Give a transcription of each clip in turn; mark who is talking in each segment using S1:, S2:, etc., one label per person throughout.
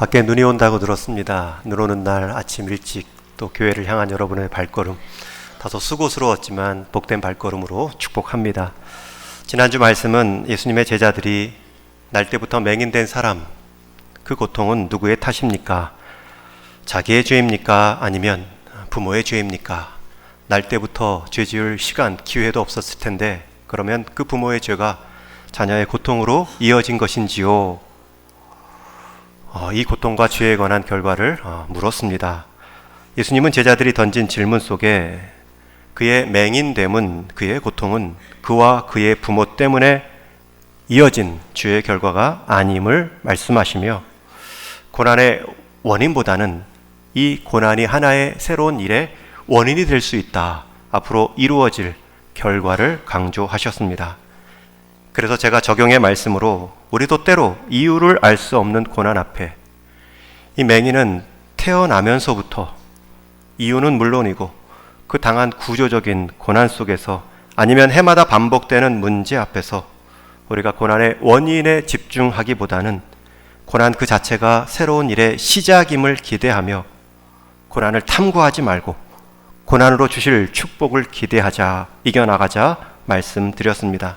S1: 밖에 눈이 온다고 들었습니다. 눈 오는 날 아침 일찍 또 교회를 향한 여러분의 발걸음, 다소 수고스러웠지만 복된 발걸음으로 축복합니다. 지난주 말씀은 예수님의 제자들이 날 때부터 맹인된 사람, 그 고통은 누구의 탓입니까? 자기의 죄입니까? 아니면 부모의 죄입니까? 날 때부터 죄 지을 시간, 기회도 없었을 텐데 그러면 그 부모의 죄가 자녀의 고통으로 이어진 것인지요? 이 고통과 죄에 관한 결과를 물었습니다. 예수님은 제자들이 던진 질문 속에 그의 맹인됨은, 그의 고통은 그와 그의 부모 때문에 이어진 죄의 결과가 아님을 말씀하시며, 고난의 원인보다는 이 고난이 하나의 새로운 일의 원인이 될 수 있다, 앞으로 이루어질 결과를 강조하셨습니다. 그래서 제가 적용의 말씀으로 우리도 때로 이유를 알 수 없는 고난 앞에 이 맹인은 태어나면서부터, 이유는 물론이고 그 당한 구조적인 고난 속에서, 아니면 해마다 반복되는 문제 앞에서 우리가 고난의 원인에 집중하기보다는 고난 그 자체가 새로운 일의 시작임을 기대하며 고난을 탐구하지 말고 고난으로 주실 축복을 기대하자, 이겨나가자 말씀드렸습니다.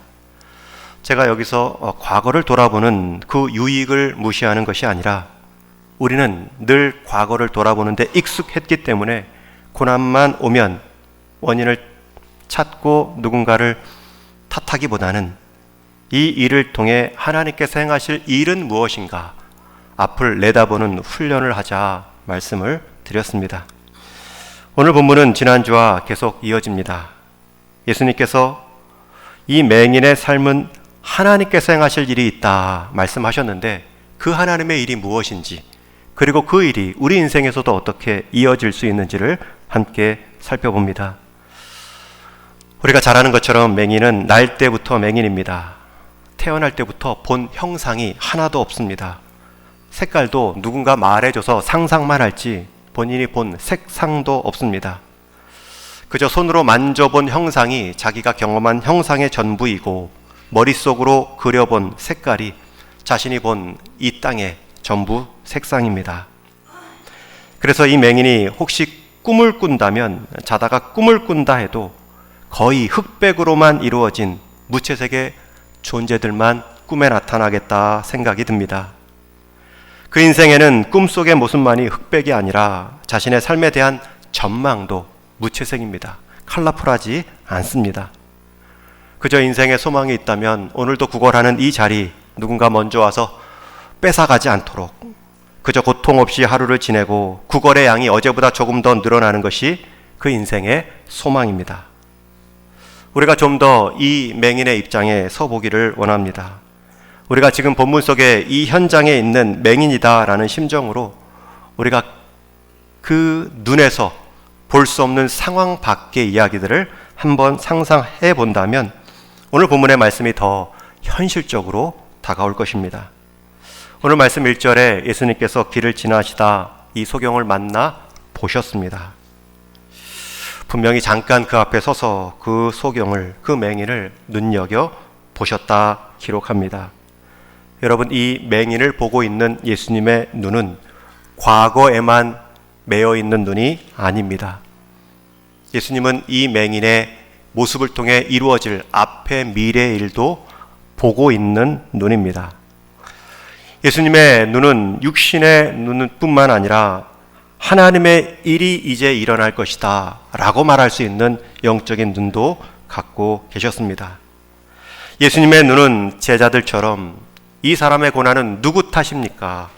S1: 제가 여기서 과거를 돌아보는 그 유익을 무시하는 것이 아니라, 우리는 늘 과거를 돌아보는데 익숙했기 때문에 고난만 오면 원인을 찾고 누군가를 탓하기보다는 이 일을 통해 하나님께서 행하실 일은 무엇인가, 앞을 내다보는 훈련을 하자 말씀을 드렸습니다. 오늘 본문은 지난주와 계속 이어집니다. 예수님께서 이 맹인의 삶은 하나님께서 행하실 일이 있다 말씀하셨는데, 그 하나님의 일이 무엇인지, 그리고 그 일이 우리 인생에서도 어떻게 이어질 수 있는지를 함께 살펴봅니다. 우리가 잘 아는 것처럼 맹인은 날 때부터 맹인입니다. 태어날 때부터 본 형상이 하나도 없습니다. 색깔도 누군가 말해줘서 상상만 할지 본인이 본 색상도 없습니다. 그저 손으로 만져본 형상이 자기가 경험한 형상의 전부이고, 머릿속으로 그려본 색깔이 자신이 본 이 땅의 전부 색상입니다. 그래서 이 맹인이 혹시 꿈을 꾼다면, 자다가 꿈을 꾼다 해도 거의 흑백으로만 이루어진 무채색의 존재들만 꿈에 나타나겠다 생각이 듭니다. 그 인생에는 꿈속의 모습만이 흑백이 아니라 자신의 삶에 대한 전망도 무채색입니다. 컬러풀하지 않습니다. 그저 인생에 소망이 있다면 오늘도 구걸하는 이 자리, 누군가 먼저 와서 뺏어가지 않도록 그저 고통 없이 하루를 지내고 구걸의 양이 어제보다 조금 더 늘어나는 것이 그 인생의 소망입니다. 우리가 좀 더 이 맹인의 입장에 서보기를 원합니다. 우리가 지금 본문 속에 이 현장에 있는 맹인이다라는 심정으로 우리가 그 눈에서 볼 수 없는 상황 밖의 이야기들을 한번 상상해 본다면 오늘 본문의 말씀이 더 현실적으로 다가올 것입니다. 오늘 말씀 1절에 예수님께서 길을 지나시다 이 소경을 만나 보셨습니다. 분명히 잠깐 그 앞에 서서 그 소경을, 그 맹인을 눈여겨 보셨다 기록합니다. 여러분, 이 맹인을 보고 있는 예수님의 눈은 과거에만 매여 있는 눈이 아닙니다. 예수님은 이 맹인의 모습을 통해 이루어질 앞의 미래의 일도 보고 있는 눈입니다. 예수님의 눈은 육신의 눈뿐만 아니라 하나님의 일이 이제 일어날 것이다 라고 말할 수 있는 영적인 눈도 갖고 계셨습니다. 예수님의 눈은 제자들처럼 이 사람의 고난은 누구 탓입니까?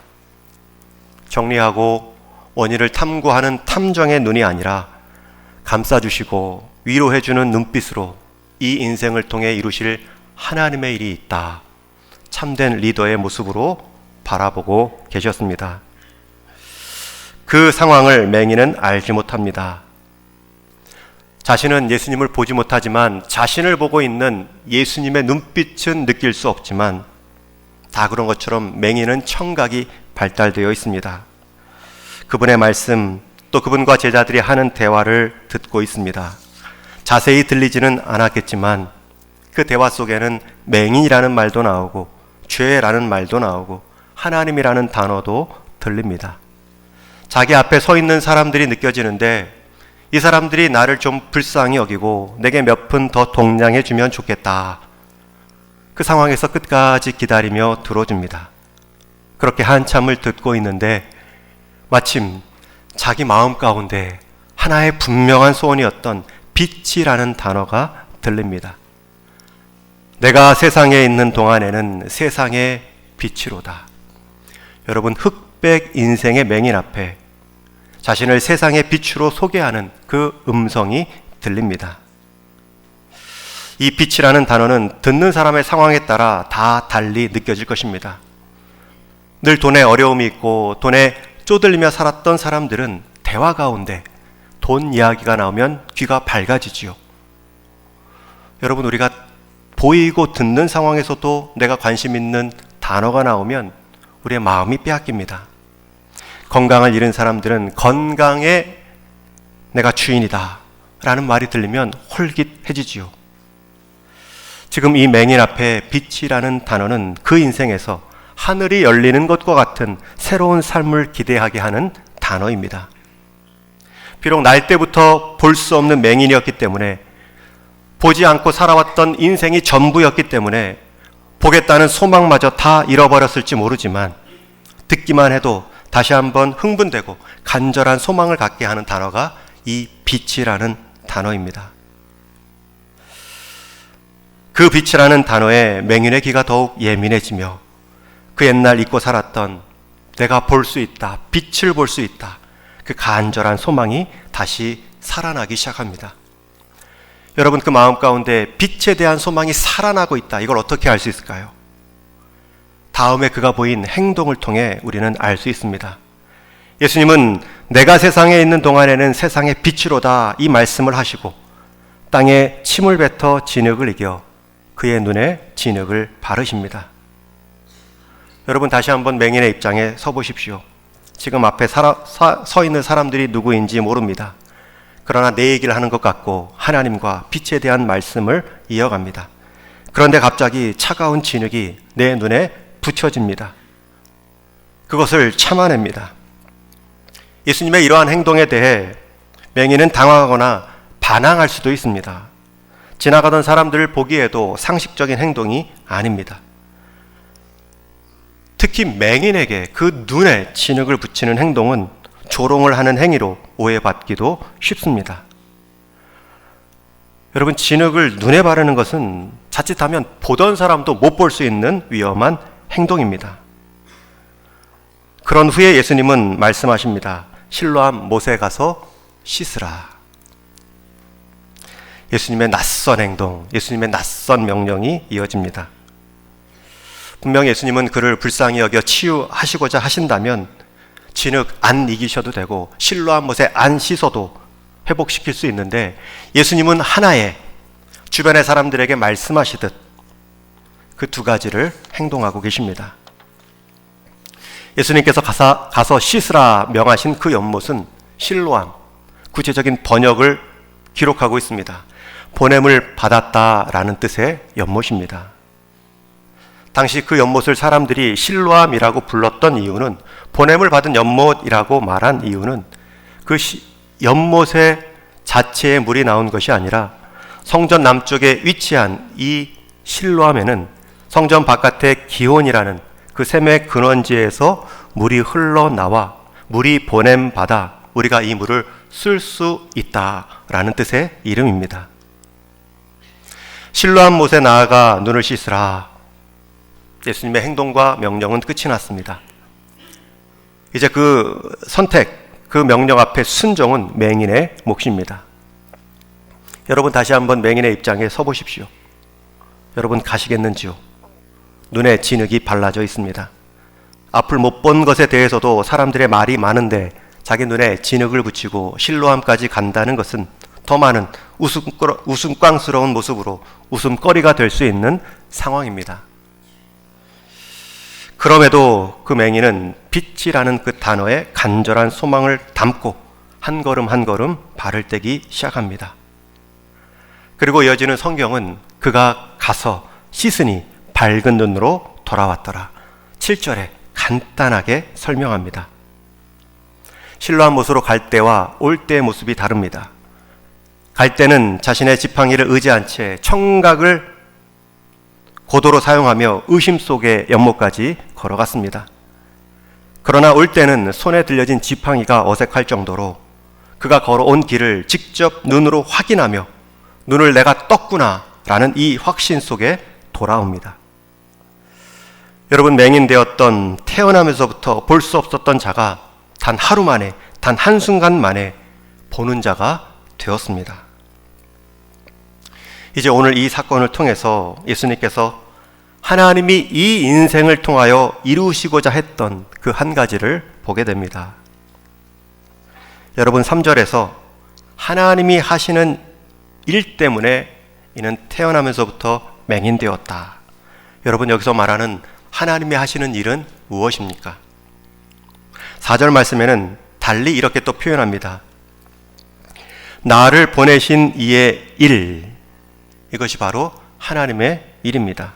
S1: 정리하고 원인을 탐구하는 탐정의 눈이 아니라 감싸주시고 위로해주는 눈빛으로 이 인생을 통해 이루실 하나님의 일이 있다, 참된 리더의 모습으로 바라보고 계셨습니다. 그 상황을 맹인은 알지 못합니다. 자신은 예수님을 보지 못하지만 자신을 보고 있는 예수님의 눈빛은 느낄 수 없지만 다 그런 것처럼 맹인은 청각이 발달되어 있습니다. 그분의 말씀, 또 그분과 제자들이 하는 대화를 듣고 있습니다. 자세히 들리지는 않았겠지만 그 대화 속에는 맹인이라는 말도 나오고 죄라는 말도 나오고 하나님이라는 단어도 들립니다. 자기 앞에 서 있는 사람들이 느껴지는데 이 사람들이 나를 좀 불쌍히 여기고 내게 몇 푼 더 동냥해 주면 좋겠다. 그 상황에서 끝까지 기다리며 들어줍니다. 그렇게 한참을 듣고 있는데 마침 자기 마음 가운데 하나의 분명한 소원이었던 빛이라는 단어가 들립니다. 내가 세상에 있는 동안에는 세상의 빛이로다. 여러분, 흑백 인생의 맹인 앞에 자신을 세상의 빛으로 소개하는 그 음성이 들립니다. 이 빛이라는 단어는 듣는 사람의 상황에 따라 다 달리 느껴질 것입니다. 늘 돈에 어려움이 있고 돈에 쪼들리며 살았던 사람들은 대화 가운데 돈 이야기가 나오면 귀가 밝아지지요. 여러분, 우리가 보이고 듣는 상황에서도 내가 관심 있는 단어가 나오면 우리의 마음이 빼앗깁니다. 건강을 잃은 사람들은 건강에 내가 주인이다 라는 말이 들리면 홀깃해지지요. 지금 이 맹인 앞에 빛이라는 단어는 그 인생에서 하늘이 열리는 것과 같은 새로운 삶을 기대하게 하는 단어입니다. 비록 날 때부터 볼 수 없는 맹인이었기 때문에, 보지 않고 살아왔던 인생이 전부였기 때문에 보겠다는 소망마저 다 잃어버렸을지 모르지만 듣기만 해도 다시 한번 흥분되고 간절한 소망을 갖게 하는 단어가 이 빛이라는 단어입니다. 그 빛이라는 단어에 맹인의 귀가 더욱 예민해지며 그 옛날 잊고 살았던 내가 볼 수 있다, 빛을 볼 수 있다, 그 간절한 소망이 다시 살아나기 시작합니다. 여러분, 그 마음 가운데 빛에 대한 소망이 살아나고 있다. 이걸 어떻게 알 수 있을까요? 다음에 그가 보인 행동을 통해 우리는 알 수 있습니다. 예수님은 내가 세상에 있는 동안에는 세상의 빛이로다 이 말씀을 하시고 땅에 침을 뱉어 진흙을 이겨 그의 눈에 진흙을 바르십니다. 여러분, 다시 한번 맹인의 입장에 서 보십시오. 지금 앞에 서 있는 사람들이 누구인지 모릅니다. 그러나 내 얘기를 하는 것 같고 하나님과 빛에 대한 말씀을 이어갑니다. 그런데 갑자기 차가운 진흙이 내 눈에 붙여집니다. 그것을 참아냅니다. 예수님의 이러한 행동에 대해 맹인은 당황하거나 반항할 수도 있습니다. 지나가던 사람들을 보기에도 상식적인 행동이 아닙니다. 특히 맹인에게 그 눈에 진흙을 붙이는 행동은 조롱을 하는 행위로 오해받기도 쉽습니다. 여러분, 진흙을 눈에 바르는 것은 자칫하면 보던 사람도 못 볼 수 있는 위험한 행동입니다. 그런 후에 예수님은 말씀하십니다. 실로암 못에 가서 씻으라. 예수님의 낯선 행동, 예수님의 낯선 명령이 이어집니다. 분명 예수님은 그를 불쌍히 여겨 치유하시고자 하신다면 진흙 안 이기셔도 되고 실로암 못에 안 씻어도 회복시킬 수 있는데, 예수님은 하나의 주변의 사람들에게 말씀하시듯 그 두 가지를 행동하고 계십니다. 예수님께서 가서 씻으라 명하신 그 연못은 실로암, 구체적인 번역을 기록하고 있습니다. 보냄을 받았다라는 뜻의 연못입니다. 당시 그 연못을 사람들이 실로암이라고 불렀던 이유는, 보냄을 받은 연못이라고 말한 이유는 그 연못의 자체에 물이 나온 것이 아니라 성전 남쪽에 위치한 이 실로암에는 성전 바깥의 기온이라는 그 샘의 근원지에서 물이 흘러나와 물이 보냄받아 우리가 이 물을 쓸 수 있다라는 뜻의 이름입니다. 실로암 못에 나아가 눈을 씻으라. 예수님의 행동과 명령은 끝이 났습니다. 이제 그 선택, 그 명령 앞에 순종은 맹인의 몫입니다. 여러분, 다시 한번 맹인의 입장에 서 보십시오. 여러분, 가시겠는지요? 눈에 진흙이 발라져 있습니다. 앞을 못 본 것에 대해서도 사람들의 말이 많은데 자기 눈에 진흙을 붙이고 실로암까지 간다는 것은 더 많은 웃음꽝스러운 모습으로 웃음거리가 될 수 있는 상황입니다. 그럼에도 그 맹인은 빛이라는 그 단어에 간절한 소망을 담고 한 걸음 한 걸음 발을 떼기 시작합니다. 그리고 이어지는 성경은 그가 가서 씻으니 밝은 눈으로 돌아왔더라. 7절에 간단하게 설명합니다. 실로암 못으로 갈 때와 올 때의 모습이 다릅니다. 갈 때는 자신의 지팡이를 의지한 채 청각을 고도로 사용하며 의심 속의 연못까지 걸어갔습니다. 그러나 올 때는 손에 들려진 지팡이가 어색할 정도로 그가 걸어온 길을 직접 눈으로 확인하며 눈을 내가 떴구나 라는 이 확신 속에 돌아옵니다. 여러분, 맹인되었던 태어나면서부터 볼 수 없었던 자가 단 하루 만에, 단 한순간 만에 보는 자가 되었습니다. 이제 오늘 이 사건을 통해서 예수님께서 하나님이 이 인생을 통하여 이루시고자 했던 그 한 가지를 보게 됩니다. 여러분, 3절에서 하나님이 하시는 일 때문에 이는 태어나면서부터 맹인되었다. 여러분, 여기서 말하는 하나님이 하시는 일은 무엇입니까? 4절 말씀에는 달리 이렇게 또 표현합니다. 나를 보내신 이의 일, 이것이 바로 하나님의 일입니다.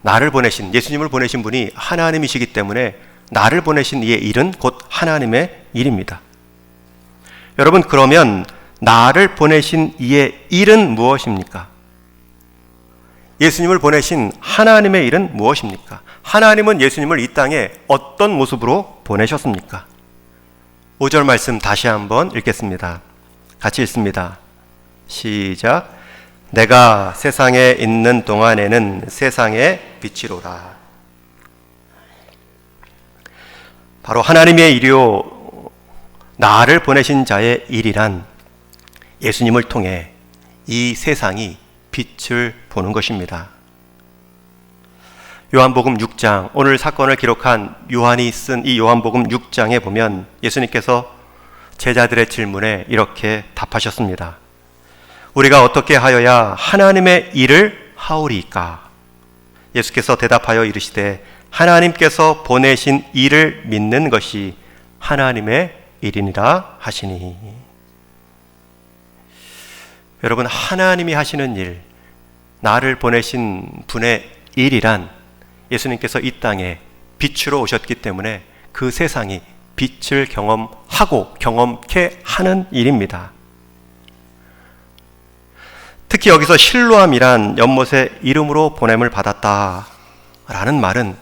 S1: 나를 보내신, 예수님을 보내신 분이 하나님이시기 때문에 나를 보내신 이의 일은 곧 하나님의 일입니다. 여러분, 그러면 나를 보내신 이의 일은 무엇입니까? 예수님을 보내신 하나님의 일은 무엇입니까? 하나님은 예수님을 이 땅에 어떤 모습으로 보내셨습니까? 5절 말씀 다시 한번 읽겠습니다. 같이 읽습니다. 시작. 내가 세상에 있는 동안에는 세상의 빛이로라. 바로 하나님의 일이요, 나를 보내신 자의 일이란 예수님을 통해 이 세상이 빛을 보는 것입니다. 요한복음 6장, 오늘 사건을 기록한 요한이 쓴 이 요한복음 6장에 보면 예수님께서 제자들의 질문에 이렇게 답하셨습니다. 우리가 어떻게 하여야 하나님의 일을 하오리이까? 예수께서 대답하여 이르시되 하나님께서 보내신 일을 믿는 것이 하나님의 일이니라 하시니. 여러분, 하나님이 하시는 일, 나를 보내신 분의 일이란 예수님께서 이 땅에 빛으로 오셨기 때문에 그 세상이 빛을 경험하고 경험케 하는 일입니다. 특히 여기서 실로암이란 연못의 이름으로 보냄을 받았다라는 말은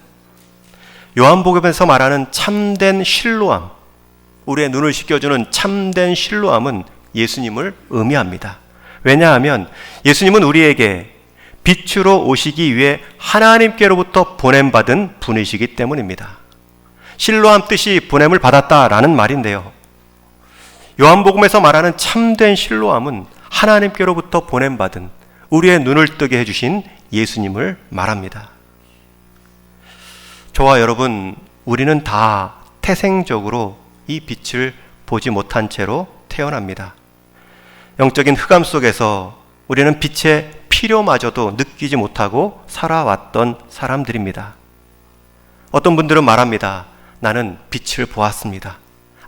S1: 요한복음에서 말하는 참된 실로암, 우리의 눈을 씻겨주는 참된 실로암은 예수님을 의미합니다. 왜냐하면 예수님은 우리에게 빛으로 오시기 위해 하나님께로부터 보냄받은 분이시기 때문입니다. 실로암 뜻이 보냄을 받았다라는 말인데요, 요한복음에서 말하는 참된 실로암은 하나님께로부터 보냄받은 우리의 눈을 뜨게 해주신 예수님을 말합니다. 저와 여러분, 우리는 다 태생적으로 이 빛을 보지 못한 채로 태어납니다. 영적인 흑암 속에서 우리는 빛의 필요마저도 느끼지 못하고 살아왔던 사람들입니다. 어떤 분들은 말합니다. 나는 빛을 보았습니다.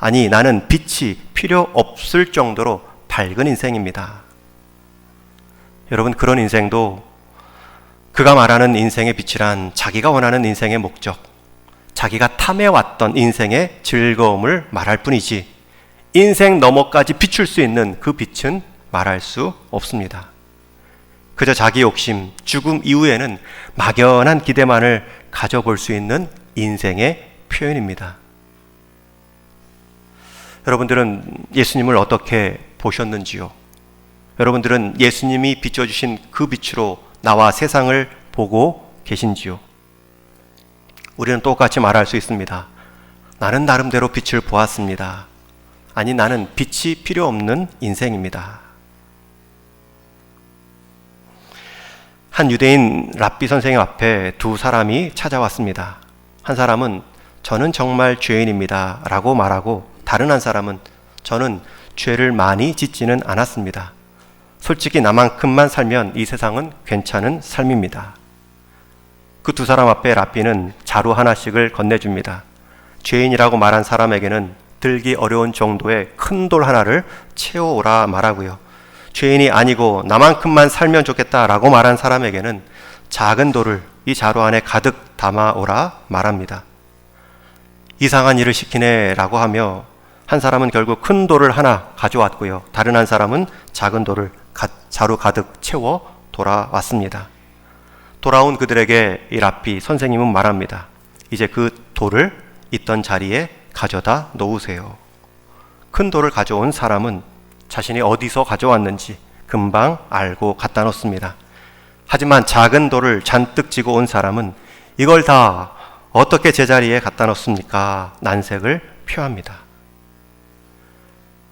S1: 아니, 나는 빛이 필요 없을 정도로 밝은 인생입니다. 여러분, 그런 인생도 그가 말하는 인생의 빛이란 자기가 원하는 인생의 목적, 자기가 탐해왔던 인생의 즐거움을 말할 뿐이지 인생 너머까지 비출 수 있는 그 빛은 말할 수 없습니다. 그저 자기 욕심, 죽음 이후에는 막연한 기대만을 가져볼 수 있는 인생의 표현입니다. 여러분들은 예수님을 어떻게 보셨는지요? 여러분들은 예수님이 비춰주신 그 빛으로 나와 세상을 보고 계신지요? 우리는 똑같이 말할 수 있습니다. 나는 나름대로 빛을 보았습니다. 아니, 나는 빛이 필요 없는 인생입니다. 한 유대인 랍비 선생님 앞에 두 사람이 찾아왔습니다. 한 사람은 저는 정말 죄인입니다 라고 말하고, 다른 한 사람은 저는 죄를 많이 짓지는 않았습니다. 솔직히 나만큼만 살면 이 세상은 괜찮은 삶입니다. 그 두 사람 앞에 랍비는 자루 하나씩을 건네줍니다. 죄인이라고 말한 사람에게는 들기 어려운 정도의 큰 돌 하나를 채워오라 말하고요, 죄인이 아니고 나만큼만 살면 좋겠다라고 말한 사람에게는 작은 돌을 이 자루 안에 가득 담아오라 말합니다. 이상한 일을 시키네라고 하며 한 사람은 결국 큰 돌을 하나 가져왔고요. 다른 한 사람은 작은 돌을 자루 가득 채워 돌아왔습니다. 돌아온 그들에게 이 랍비 선생님은 말합니다. 이제 그 돌을 있던 자리에 가져다 놓으세요. 큰 돌을 가져온 사람은 자신이 어디서 가져왔는지 금방 알고 갖다 놓습니다. 하지만 작은 돌을 잔뜩 지고 온 사람은 이걸 다 어떻게 제자리에 갖다 놓습니까? 난색을 표합니다.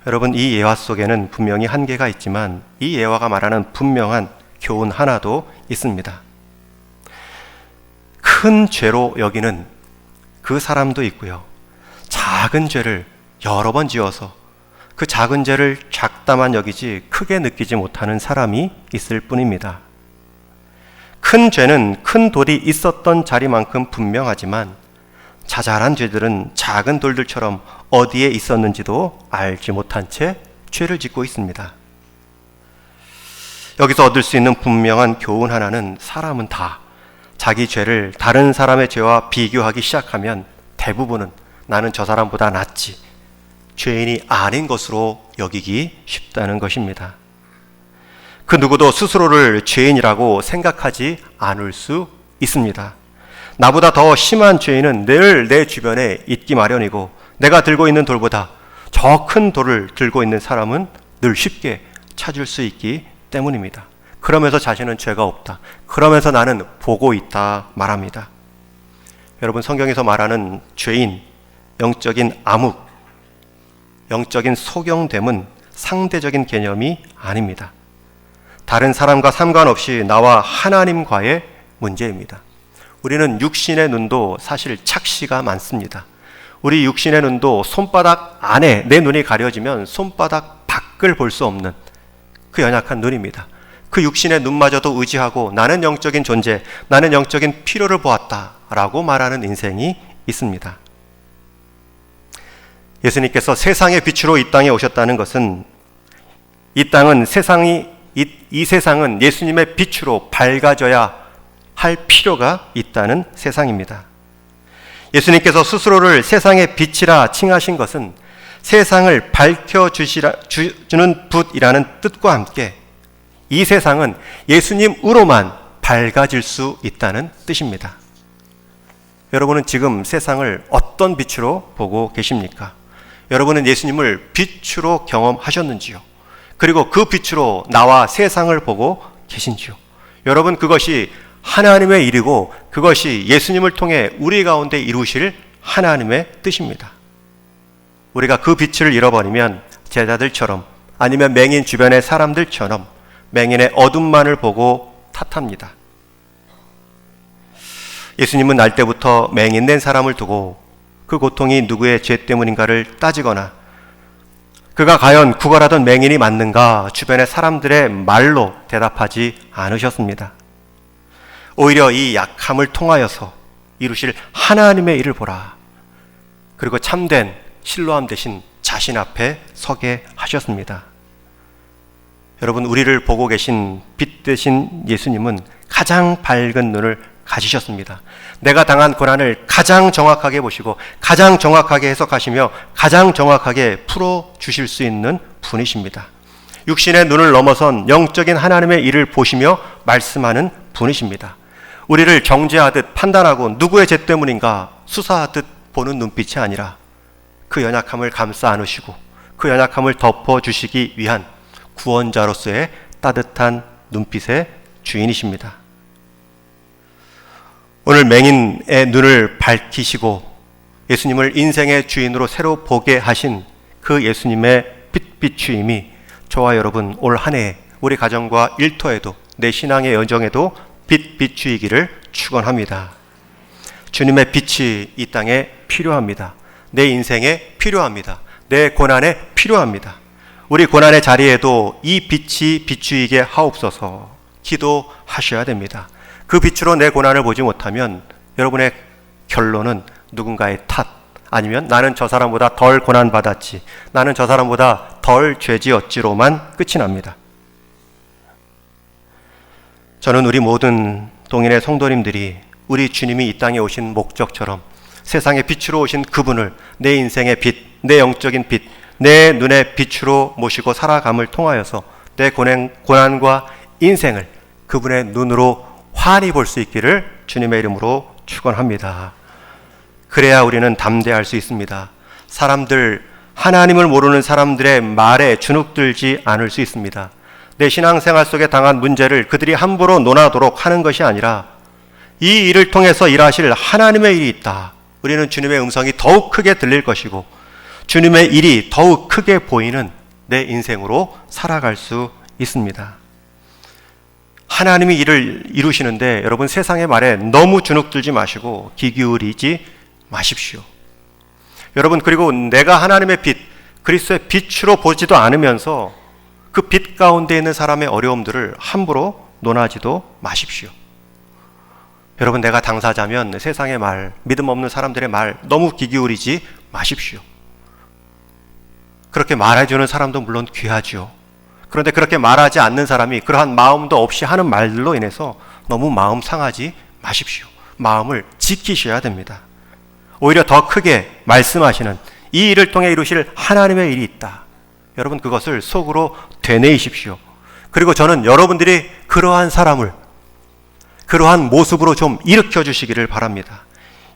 S1: 여러분, 이 예화 속에는 분명히 한계가 있지만 이 예화가 말하는 분명한 교훈 하나도 있습니다. 큰 죄로 여기는 그 사람도 있고요. 작은 죄를 여러 번 지어서 그 작은 죄를 작다만 여기지 크게 느끼지 못하는 사람이 있을 뿐입니다. 큰 죄는 큰 돌이 있었던 자리만큼 분명하지만 자잘한 죄들은 작은 돌들처럼 어디에 있었는지도 알지 못한 채 죄를 짓고 있습니다. 여기서 얻을 수 있는 분명한 교훈 하나는 사람은 다 자기 죄를 다른 사람의 죄와 비교하기 시작하면 대부분은 나는 저 사람보다 낫지, 죄인이 아닌 것으로 여기기 쉽다는 것입니다. 그 누구도 스스로를 죄인이라고 생각하지 않을 수 있습니다. 나보다 더 심한 죄인은 늘 내 주변에 있기 마련이고 내가 들고 있는 돌보다 저 큰 돌을 들고 있는 사람은 늘 쉽게 찾을 수 있기 때문입니다. 그러면서 자신은 죄가 없다, 그러면서 나는 보고 있다 말합니다. 여러분, 성경에서 말하는 죄인, 영적인 암흑, 영적인 소경됨은 상대적인 개념이 아닙니다. 다른 사람과 상관없이 나와 하나님과의 문제입니다. 우리는 육신의 눈도 사실 착시가 많습니다. 우리 육신의 눈도 손바닥 안에 내 눈이 가려지면 손바닥 밖을 볼 수 없는 그 연약한 눈입니다. 그 육신의 눈마저도 의지하고 나는 영적인 존재, 나는 영적인 필요를 보았다라고 말하는 인생이 있습니다. 예수님께서 세상의 빛으로 이 땅에 오셨다는 것은 이 세상은 예수님의 빛으로 밝아져야 할 필요가 있다는 세상입니다. 예수님께서 스스로를 세상의 빛이라 칭하신 것은 세상을 밝혀주는 붓이라는 뜻과 함께 이 세상은 예수님으로만 밝아질 수 있다는 뜻입니다. 여러분은 지금 세상을 어떤 빛으로 보고 계십니까? 여러분은 예수님을 빛으로 경험하셨는지요? 그리고 그 빛으로 나와 세상을 보고 계신지요? 여러분, 그것이 하나님의 일이고 그것이 예수님을 통해 우리 가운데 이루실 하나님의 뜻입니다. 우리가 그 빛을 잃어버리면 제자들처럼, 아니면 맹인 주변의 사람들처럼 맹인의 어둠만을 보고 탓합니다. 예수님은 날 때부터 맹인된 사람을 두고 그 고통이 누구의 죄 때문인가를 따지거나 그가 과연 구걸하던 맹인이 맞는가 주변의 사람들의 말로 대답하지 않으셨습니다. 오히려 이 약함을 통하여서 이루실 하나님의 일을 보라. 그리고 참된 실로암 대신 자신 앞에 서게 하셨습니다. 여러분, 우리를 보고 계신 빛 되신 예수님은 가장 밝은 눈을 가지셨습니다. 내가 당한 고난을 가장 정확하게 보시고 가장 정확하게 해석하시며 가장 정확하게 풀어주실 수 있는 분이십니다. 육신의 눈을 넘어선 영적인 하나님의 일을 보시며 말씀하는 분이십니다. 우리를 정죄하듯 판단하고 누구의 죄 때문인가 수사하듯 보는 눈빛이 아니라 그 연약함을 감싸 안으시고 그 연약함을 덮어주시기 위한 구원자로서의 따뜻한 눈빛의 주인이십니다. 오늘 맹인의 눈을 밝히시고 예수님을 인생의 주인으로 새로 보게 하신 그 예수님의 빛비추임이 저와 여러분 올 한 해 우리 가정과 일터에도 내 신앙의 여정에도 빛비추이기를 축원합니다. 주님의 빛이 이 땅에 필요합니다. 내 인생에 필요합니다. 내 고난에 필요합니다. 우리 고난의 자리에도 이 빛이 비추이게 하옵소서 기도하셔야 됩니다. 그 빛으로 내 고난을 보지 못하면 여러분의 결론은 누군가의 탓, 아니면 나는 저 사람보다 덜 고난받았지, 나는 저 사람보다 덜 죄지었지로만 끝이 납니다. 저는 우리 모든 동일의 성도님들이 우리 주님이 이 땅에 오신 목적처럼 세상의 빛으로 오신 그분을 내 인생의 빛, 내 영적인 빛, 내 눈의 빛으로 모시고 살아감을 통하여서 내 고난과 인생을 그분의 눈으로 환히 볼 수 있기를 주님의 이름으로 축원합니다. 그래야 우리는 담대할 수 있습니다. 하나님을 모르는 사람들의 말에 주눅들지 않을 수 있습니다. 내 신앙생활 속에 당한 문제를 그들이 함부로 논하도록 하는 것이 아니라 이 일을 통해서 일하실 하나님의 일이 있다. 우리는 주님의 음성이 더욱 크게 들릴 것이고 주님의 일이 더욱 크게 보이는 내 인생으로 살아갈 수 있습니다. 하나님이 일을 이루시는데 여러분 세상의 말에 너무 주눅들지 마시고 귀 기울이지 마십시오. 여러분, 그리고 내가 하나님의 빛, 그리스도의 빛으로 보지도 않으면서 그 빛 가운데 있는 사람의 어려움들을 함부로 논하지도 마십시오. 여러분, 내가 당사자면 세상의 말, 믿음 없는 사람들의 말 너무 귀 기울이지 마십시오. 그렇게 말해주는 사람도 물론 귀하죠. 그런데 그렇게 말하지 않는 사람이 그러한 마음도 없이 하는 말들로 인해서 너무 마음 상하지 마십시오. 마음을 지키셔야 됩니다. 오히려 더 크게 말씀하시는 이 일을 통해 이루실 하나님의 일이 있다. 여러분, 그것을 속으로 되뇌이십시오. 그리고 저는 여러분들이 그러한 사람을, 그러한 모습으로 좀 일으켜 주시기를 바랍니다.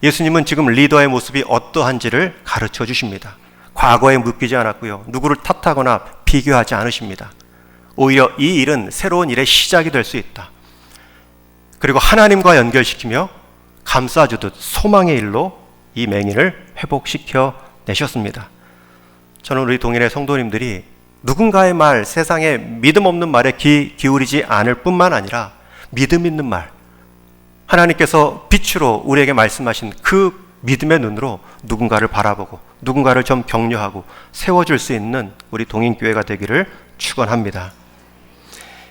S1: 예수님은 지금 리더의 모습이 어떠한지를 가르쳐 주십니다. 과거에 묶이지 않았고요. 누구를 탓하거나 비교하지 않으십니다. 오히려 이 일은 새로운 일의 시작이 될 수 있다. 그리고 하나님과 연결시키며 감싸주듯 소망의 일로 이 맹인을 회복시켜 내셨습니다. 저는 우리 동일의 성도님들이 누군가의 말, 세상에 믿음 없는 말에 귀 기울이지 않을 뿐만 아니라 믿음 있는 말, 하나님께서 빛으로 우리에게 말씀하신 그 믿음의 눈으로 누군가를 바라보고 누군가를 좀 격려하고 세워줄 수 있는 우리 동인교회가 되기를 축원합니다.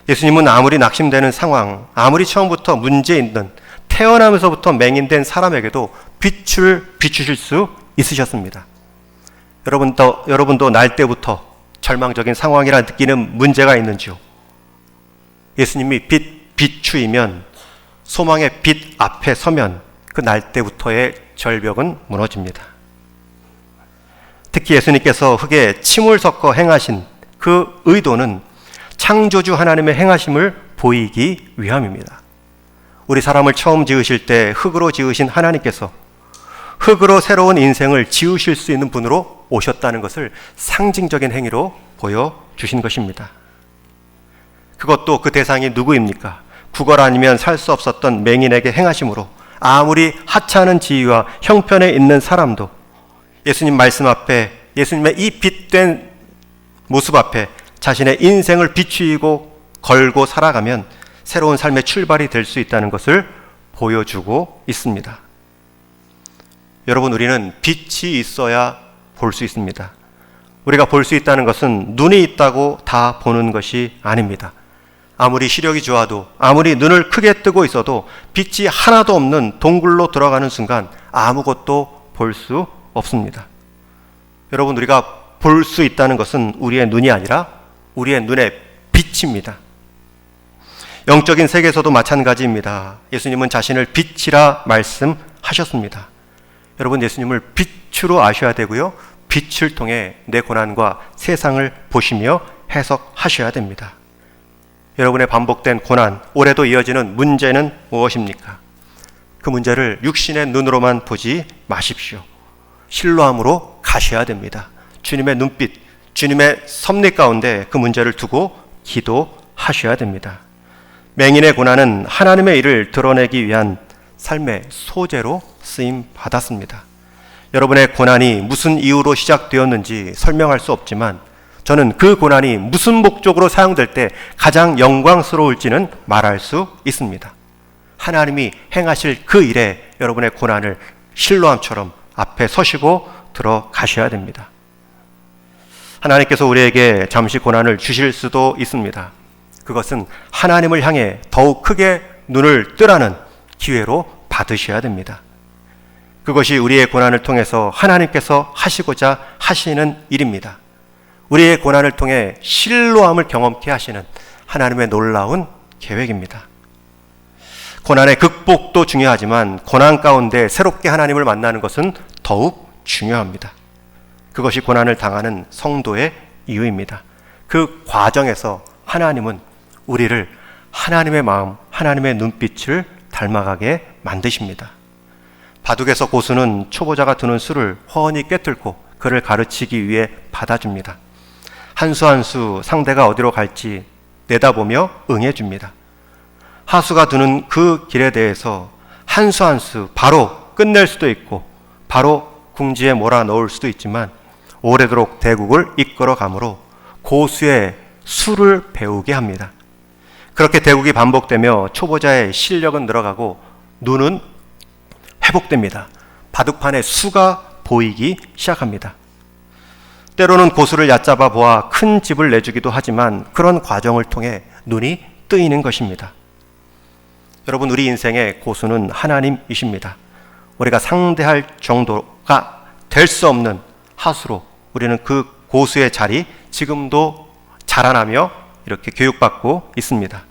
S1: 예수님은 아무리 낙심되는 상황, 아무리 처음부터 문제 있는 태어나면서부터 맹인된 사람에게도 빛을 비추실 수 있으셨습니다. 여러분도 날 때부터 절망적인 상황이라 느끼는 문제가 있는지요? 예수님이 비추이면, 소망의 빛 앞에 서면 그 날 때부터의 절벽은 무너집니다. 특히 예수님께서 흙에 침을 섞어 행하신 그 의도는 창조주 하나님의 행하심을 보이기 위함입니다. 우리 사람을 처음 지으실 때 흙으로 지으신 하나님께서 흙으로 새로운 인생을 지으실 수 있는 분으로 오셨다는 것을 상징적인 행위로 보여주신 것입니다. 그것도 그 대상이 누구입니까? 구걸 아니면 살 수 없었던 맹인에게 행하심으로 아무리 하찮은 지위와 형편에 있는 사람도 예수님 말씀 앞에, 예수님의 이 빛된 모습 앞에 자신의 인생을 비추이고 걸고 살아가면 새로운 삶의 출발이 될 수 있다는 것을 보여주고 있습니다. 여러분, 우리는 빛이 있어야 볼 수 있습니다. 우리가 볼 수 있다는 것은 눈이 있다고 다 보는 것이 아닙니다. 아무리 시력이 좋아도, 아무리 눈을 크게 뜨고 있어도 빛이 하나도 없는 동굴로 들어가는 순간 아무것도 볼 수 없습니다. 여러분, 우리가 볼 수 있다는 것은 우리의 눈이 아니라 우리의 눈의 빛입니다. 영적인 세계에서도 마찬가지입니다. 예수님은 자신을 빛이라 말씀하셨습니다. 여러분, 예수님을 빛으로 아셔야 되고요. 빛을 통해 내 고난과 세상을 보시며 해석하셔야 됩니다. 여러분의 반복된 고난, 올해도 이어지는 문제는 무엇입니까? 그 문제를 육신의 눈으로만 보지 마십시오. 신뢰함으로 가셔야 됩니다. 주님의 눈빛, 주님의 섭리 가운데 그 문제를 두고 기도하셔야 됩니다. 맹인의 고난은 하나님의 일을 드러내기 위한 삶의 소재로 쓰임 받았습니다. 여러분의 고난이 무슨 이유로 시작되었는지 설명할 수 없지만 저는 그 고난이 무슨 목적으로 사용될 때 가장 영광스러울지는 말할 수 있습니다. 하나님이 행하실 그 일에 여러분의 고난을 실로함처럼 앞에 서시고 들어가셔야 됩니다. 하나님께서 우리에게 잠시 고난을 주실 수도 있습니다. 그것은 하나님을 향해 더욱 크게 눈을 뜨라는 기회로 받으셔야 됩니다. 그것이 우리의 고난을 통해서 하나님께서 하시고자 하시는 일입니다. 우리의 고난을 통해 신뢰함을 경험케 하시는 하나님의 놀라운 계획입니다. 고난의 극복도 중요하지만 고난 가운데 새롭게 하나님을 만나는 것은 더욱 중요합니다. 그것이 고난을 당하는 성도의 이유입니다. 그 과정에서 하나님은 우리를 하나님의 마음, 하나님의 눈빛을 닮아가게 만드십니다. 바둑에서 고수는 초보자가 두는 수를 훤히 꿰뚫고 그를 가르치기 위해 받아줍니다. 한 수 한 수 상대가 어디로 갈지 내다보며 응해줍니다. 하수가 두는 그 길에 대해서 한 수 한 수 바로 끝낼 수도 있고 바로 궁지에 몰아넣을 수도 있지만 오래도록 대국을 이끌어 가므로 고수의 수를 배우게 합니다. 그렇게 대국이 반복되며 초보자의 실력은 늘어가고 눈은 회복됩니다. 바둑판에 수가 보이기 시작합니다. 때로는 고수를 얕잡아 보아 큰 집을 내주기도 하지만 그런 과정을 통해 눈이 뜨이는 것입니다. 여러분, 우리 인생의 고수는 하나님이십니다. 우리가 상대할 정도가 될 수 없는 하수로 우리는 그 고수의 자리 지금도 자라나며 이렇게 교육받고 있습니다.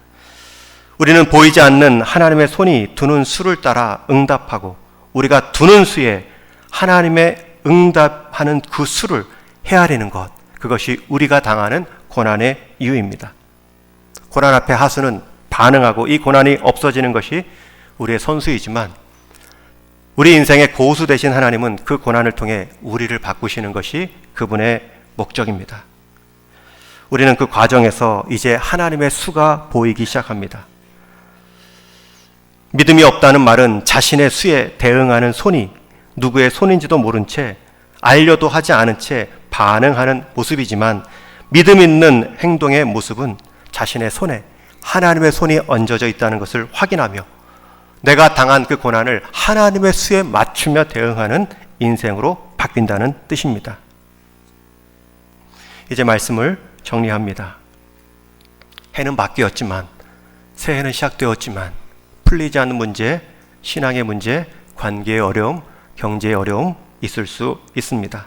S1: 우리는 보이지 않는 하나님의 손이 두는 수를 따라 응답하고 우리가 두는 수에 하나님의 응답하는 그 수를 헤아리는 것, 그것이 우리가 당하는 고난의 이유입니다. 고난 앞에 하수는 반응하고 이 고난이 없어지는 것이 우리의 선수이지만 우리 인생의 고수 되신 하나님은 그 고난을 통해 우리를 바꾸시는 것이 그분의 목적입니다. 우리는 그 과정에서 이제 하나님의 수가 보이기 시작합니다. 믿음이 없다는 말은 자신의 수에 대응하는 손이 누구의 손인지도 모른 채 알려도 하지 않은 채 반응하는 모습이지만 믿음 있는 행동의 모습은 자신의 손에 하나님의 손이 얹어져 있다는 것을 확인하며 내가 당한 그 고난을 하나님의 수에 맞추며 대응하는 인생으로 바뀐다는 뜻입니다. 이제 말씀을 정리합니다. 해는 바뀌었지만, 새해는 시작되었지만 풀리지 않는 문제, 신앙의 문제, 관계의 어려움, 경제의 어려움 있을 수 있습니다.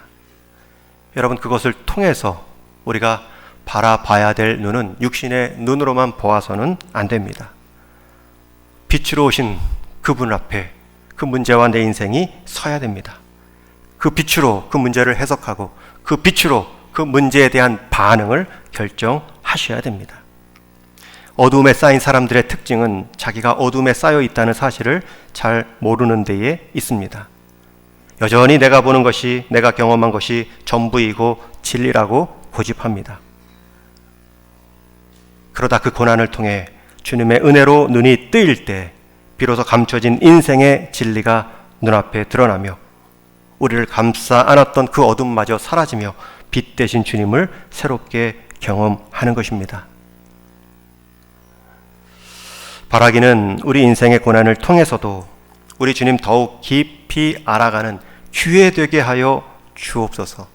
S1: 여러분, 그것을 통해서 우리가 바라봐야 될 눈은 육신의 눈으로만 보아서는 안 됩니다. 빛으로 오신 그분 앞에 그 문제와 내 인생이 서야 됩니다. 그 빛으로 그 문제를 해석하고 그 빛으로 그 문제에 대한 반응을 결정하셔야 됩니다. 어두움에 쌓인 사람들의 특징은 자기가 어두움에 쌓여 있다는 사실을 잘 모르는 데에 있습니다. 여전히 내가 보는 것이, 내가 경험한 것이 전부이고 진리라고 고집합니다. 그러다 그 고난을 통해 주님의 은혜로 눈이 뜨일 때 비로소 감춰진 인생의 진리가 눈앞에 드러나며 우리를 감싸 안았던 그 어둠마저 사라지며 빛 되신 주님을 새롭게 경험하는 것입니다. 바라기는 우리 인생의 고난을 통해서도 우리 주님 더욱 깊이 알아가는 기회 되게 하여 주옵소서.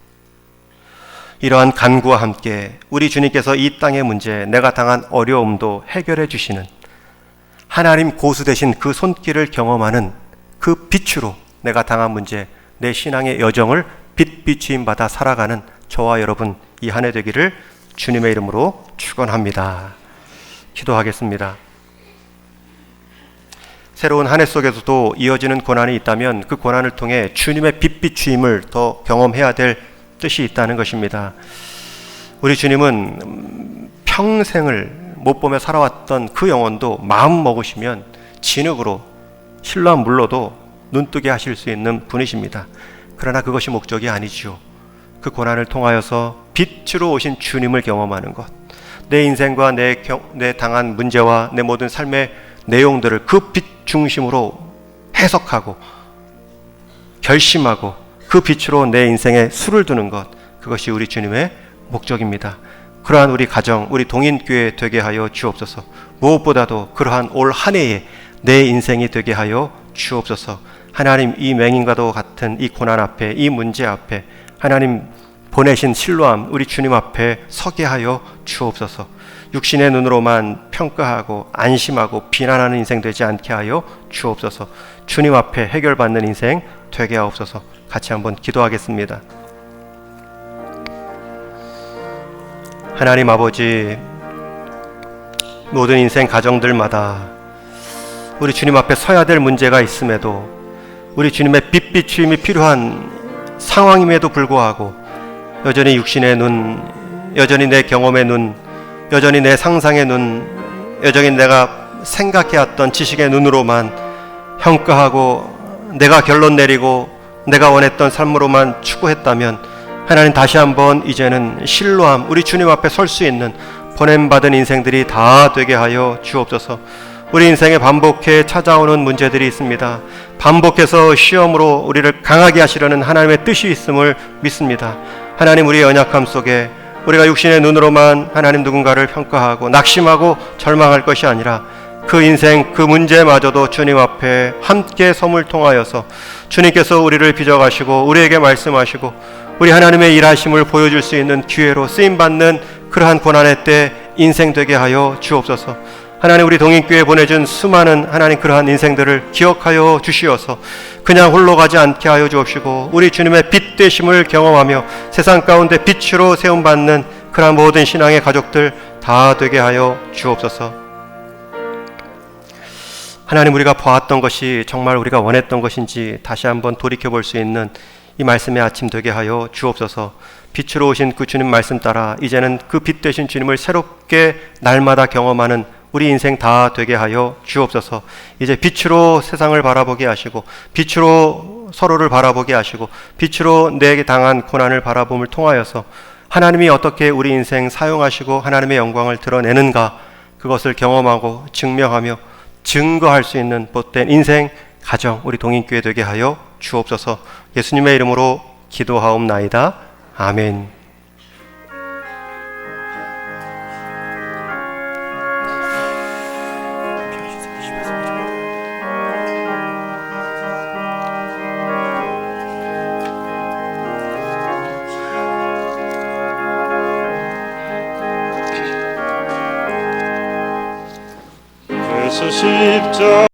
S1: 이러한 간구와 함께 우리 주님께서 이 땅의 문제, 내가 당한 어려움도 해결해 주시는 하나님 고수 되신 그 손길을 경험하는 그 빛으로 내가 당한 문제, 내 신앙의 여정을 빛비추임 받아 살아가는 저와 여러분 이 한 해 되기를 주님의 이름으로 축원합니다. 기도하겠습니다. 새로운 한 해 속에서도 이어지는 고난이 있다면 그 고난을 통해 주님의 빛비추임을 더 경험해야 될 뜻이 있다는 것입니다. 우리 주님은 평생을 못 보며 살아왔던 그 영혼도 마음 먹으시면 진흙으로 실로 물러도 눈뜨게 하실 수 있는 분이십니다. 그러나 그것이 목적이 아니지요. 그 고난을 통하여서 빛으로 오신 주님을 경험하는 것, 내 인생과 내 당한 문제와 내 모든 삶의 내용들을 그 빛 중심으로 해석하고 결심하고 그 빛으로 내 인생에 수를 두는 것, 그것이 우리 주님의 목적입니다. 그러한 우리 가정, 우리 동인교회 되게 하여 주옵소서. 무엇보다도 그러한 올 한 해에 내 인생이 되게 하여 주옵소서. 하나님, 이 맹인과도 같은 이 고난 앞에, 이 문제 앞에 하나님 보내신 실로암 우리 주님 앞에 서게 하여 주옵소서. 육신의 눈으로만 평가하고 안심하고 비난하는 인생 되지 않게 하여 주옵소서. 주님 앞에 해결받는 인생 되게 하옵소서. 같이 한번 기도하겠습니다. 하나님 아버지, 모든 인생 가정들마다 우리 주님 앞에 서야 될 문제가 있음에도, 우리 주님의 빛 비추임이 필요한 상황임에도 불구하고 여전히 육신의 눈, 여전히 내 경험의 눈, 여전히 내 상상의 눈, 여전히 내가 생각해왔던 지식의 눈으로만 평가하고 내가 결론 내리고 내가 원했던 삶으로만 추구했다면, 하나님 다시 한번 이제는 실로함, 우리 주님 앞에 설 수 있는 보냄받은 인생들이 다 되게 하여 주옵소서. 우리 인생에 반복해 찾아오는 문제들이 있습니다. 반복해서 시험으로 우리를 강하게 하시려는 하나님의 뜻이 있음을 믿습니다. 하나님, 우리의 연약함 속에 우리가 육신의 눈으로만 하나님 누군가를 평가하고 낙심하고 절망할 것이 아니라 그 인생, 그 문제마저도 주님 앞에 함께 섬을 통하여서 주님께서 우리를 빚어가시고 우리에게 말씀하시고 우리 하나님의 일하심을 보여줄 수 있는 기회로 쓰임받는 그러한 고난의 때 인생 되게 하여 주옵소서. 하나님, 우리 동인교회에 보내준 수많은 하나님 그러한 인생들을 기억하여 주시어서 그냥 홀로 가지 않게 하여 주옵시고 우리 주님의 빛 되심을 경험하며 세상 가운데 빛으로 세움받는 그러한 모든 신앙의 가족들 다 되게 하여 주옵소서. 하나님, 우리가 보았던 것이 정말 우리가 원했던 것인지 다시 한번 돌이켜볼 수 있는 이 말씀의 아침 되게 하여 주옵소서. 빛으로 오신 그 주님 말씀 따라 이제는 그 빛 되신 주님을 새롭게 날마다 경험하는 우리 인생 다 되게 하여 주옵소서. 이제 빛으로 세상을 바라보게 하시고 빛으로 서로를 바라보게 하시고 빛으로 내게 당한 고난을 바라봄을 통하여서 하나님이 어떻게 우리 인생 사용하시고 하나님의 영광을 드러내는가, 그것을 경험하고 증명하며 증거할 수 있는 복된 인생 가정 우리 동인교회 되게 하여 주옵소서. 예수님의 이름으로 기도하옵나이다. 아멘.
S2: 십자